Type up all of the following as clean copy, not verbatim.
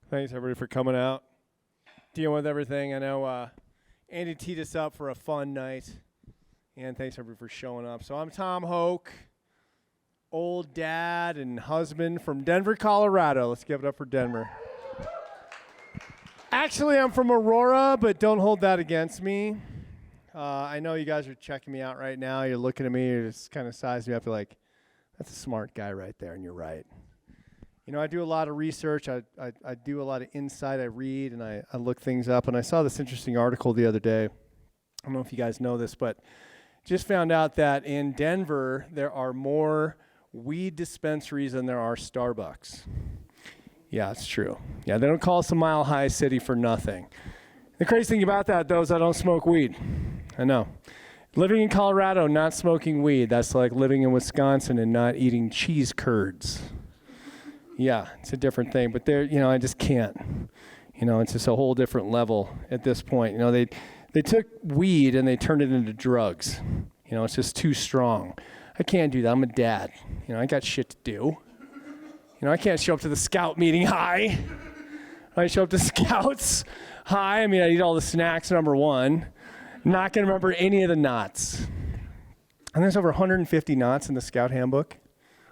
Thanks, everybody, for coming out, dealing with everything. I know Andy teed us up for a fun night, and thanks, everybody, for showing up. So I'm Tom Hoch, old dad and husband from Denver, Colorado. Let's give it up for Denver. Actually, I'm from Aurora, but don't hold that against me. I know you guys are checking me out right now. You're looking at me. You're just kind of sizing me up. You're like, that's a smart guy right there, and you're right. You know, I do a lot of research. I do a lot of insight. I read, and I look things up. And I saw this interesting article the other day. I don't know if you guys know this, but just found out that in Denver, there are more weed dispensaries than there are Starbucks. Yeah, it's true. Yeah, they don't call us a mile-high city for nothing. The crazy thing about that, though, is I don't smoke weed. I know. Living in Colorado, not smoking weed, that's like living in Wisconsin and not eating cheese curds. Yeah, it's a different thing, but there, you know, I just can't. You know, it's just a whole different level at this point. You know, they took weed and they turned it into drugs. You know, it's just too strong. I can't do that. I'm a dad. You know, I got shit to do. You know, I can't show up to the scout meeting high. I show up to scouts high. I mean, I eat all the snacks, number one. Not going to remember any of the knots. And there's over 150 knots in the scout handbook.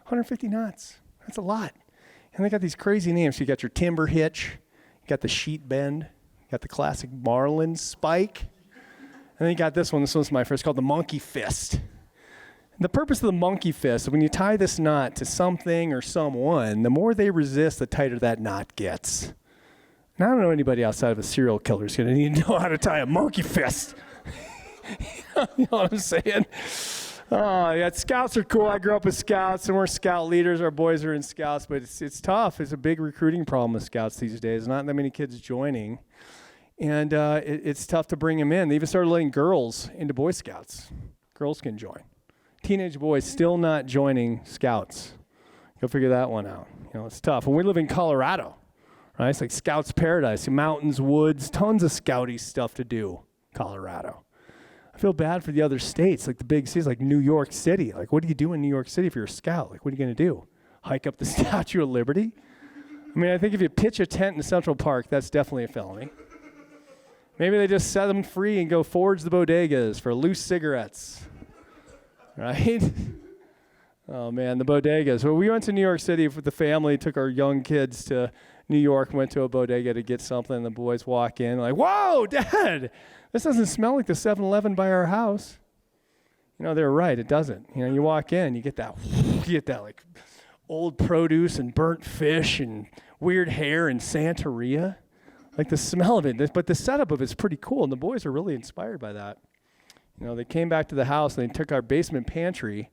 150 knots. That's a lot. And they got these crazy names. You got your timber hitch. You got the sheet bend. You got the classic marlin spike. And then you got this one. This one's my first, called the monkey fist. And the purpose of the monkey fist is when you tie this knot to something or someone, the more they resist, the tighter that knot gets. And I don't know anybody outside of a serial killer who's going to need to know how to tie a monkey fist. You know what I'm saying? Oh, yeah, scouts are cool. I grew up with scouts, and we're scout leaders. Our boys are in scouts, but it's tough. It's a big recruiting problem with scouts these days. Not that many kids joining, and it's tough to bring them in. They even started letting girls into Boy Scouts. Girls can join. Teenage boys still not joining scouts. Go figure that one out. You know, it's tough. And we live in Colorado, right? It's like Scouts Paradise, mountains, woods, tons of scouty stuff to do. Colorado. I feel bad for the other states, like the big cities, like New York City. Like, what do you do in New York City if you're a scout? Like, what are you going to do? Hike up the Statue of Liberty? I mean, I think if you pitch a tent in Central Park, that's definitely a felony. Maybe they just set them free and go forage the bodegas for loose cigarettes, right? Oh, man, the bodegas. Well, we went to New York City with the family, took our young kids to New York, went to a bodega to get something, and the boys walk in, like, whoa, Dad! This doesn't smell like the 7-Eleven by our house. You know, they're right, it doesn't. You know, you walk in, you get that like old produce and burnt fish and weird hair and Santeria. Like the smell of it. But the setup of it's pretty cool, and the boys are really inspired by that. You know, they came back to the house and they took our basement pantry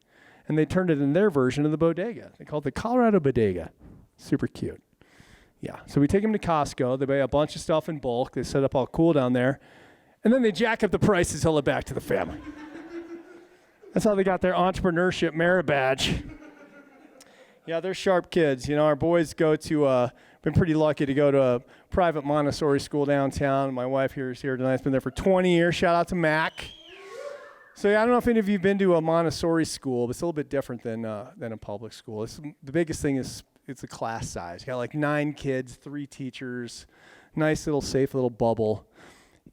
and they turned it in their version of the bodega. They called it the Colorado Bodega. Super cute. Yeah, so we take them to Costco. They buy a bunch of stuff in bulk. They set up all cool down there. And then they jack up the price and sell it back to the family. That's how they got their entrepreneurship merit badge. Yeah, they're sharp kids. You know, our boys go to, been pretty lucky to go to a private Montessori school downtown. My wife here is here tonight. Has been there for 20 years. Shout out to Mac. So yeah, I don't know if any of you have been to a Montessori school, but it's a little bit different than a public school. The biggest thing is it's the class size. You got like 9 kids, 3 teachers, nice little safe little bubble.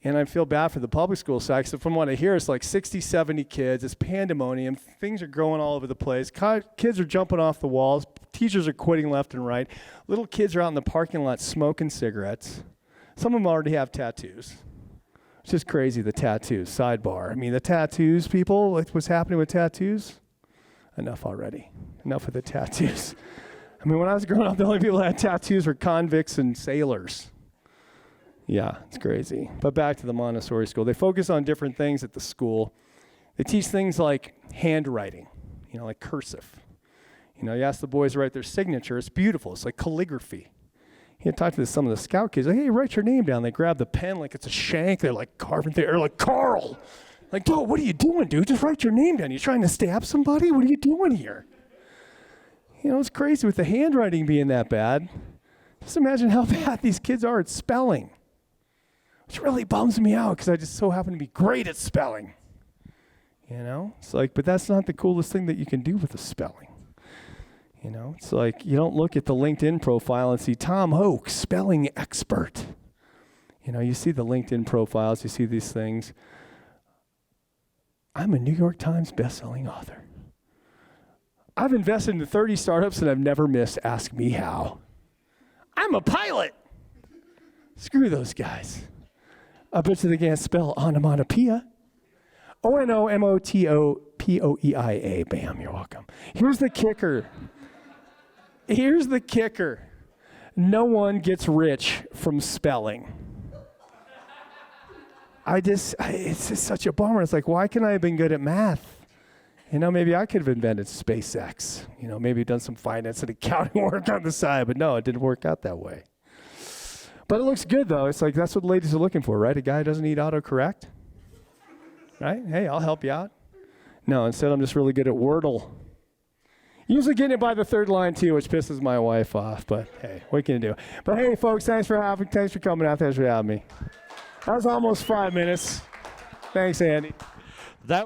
And I feel bad for the public school side, because from what I hear, it's like 60, 70 kids. It's pandemonium. Things are growing all over the place. Kids are jumping off the walls. Teachers are quitting left and right. Little kids are out in the parking lot smoking cigarettes. Some of them already have tattoos. It's just crazy, the tattoos. Sidebar. I mean, the tattoos, people, like what's happening with tattoos? Enough already. Enough with the tattoos. I mean, when I was growing up, the only people that had tattoos were convicts and sailors. Yeah, it's crazy. But back to the Montessori school. They focus on different things at the school. They teach things like handwriting, you know, like cursive. You know, you ask the boys to write their signature. It's beautiful. It's like calligraphy. You talk to some of the scout kids, like, hey, write your name down. They grab the pen like it's a shank. They're like carving they're like, Carl. Like, dude, what are you doing, dude? Just write your name down. You trying to stab somebody? What are you doing here? You know, it's crazy with the handwriting being that bad. Just imagine how bad these kids are at spelling. Which really bums me out because I just so happen to be great at spelling. You know? It's like, but that's not the coolest thing that you can do with the spelling. You know, it's like you don't look at the LinkedIn profile and see Tom Hoch, spelling expert. You know, you see the LinkedIn profiles, you see these things. I'm a New York Times bestselling author. I've invested in 30 startups and I've never missed Ask Me How. I'm a pilot. Screw those guys. I bet you they can't spell onomatopoeia. O-N-O-M-O-T-O-P-O-E-I-A. Bam, you're welcome. Here's the kicker. No one gets rich from spelling. It's just such a bummer. It's like, why can't I have been good at math? You know, maybe I could have invented SpaceX. You know, maybe done some finance and accounting work on the side, but no, it didn't work out that way. But it looks good, though. It's like, that's what ladies are looking for, right? A guy who doesn't need autocorrect. Right? Hey, I'll help you out. No, instead I'm just really good at Wordle. Usually getting it by the third line, too, which pisses my wife off. But, hey, what can you do? But, hey, folks, thanks for coming out. Thanks for having me. That was almost 5 minutes. Thanks, Andy.